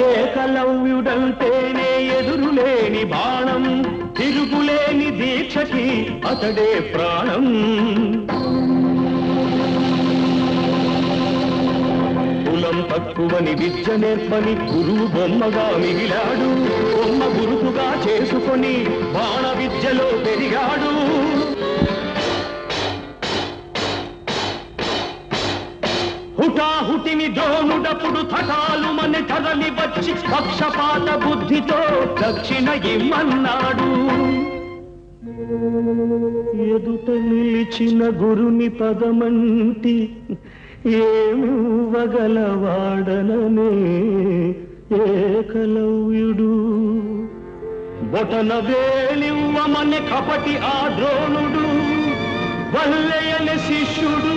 ఏకలవ్యుడంటేనే ఎదురులేని బాణం, తిరుగులేని దీక్షకి అతడే ప్రాణం. కులం తక్కువని విద్య నేర్పని గురువు బొమ్మగా మిగిలాడు. బొమ్మ గురుతుగా చేసుకొని బాణ విద్యలో పెరిగాడు. హుటాహుటిని ద్రోణుడప్పుడు తటాలు మన కదలి వచ్చి పక్షపాత బుద్ధితో దక్షిణ ఇమ్మన్నాడు. ఎదుట నిలిచిన గురుని పదమంటి ఏమివ్వగలవాడననే ఏకలవ్యుడు. బొటన వేలివ్వమని కపటి ఆ ద్రోణుడు, వల్లెయని శిష్యుడు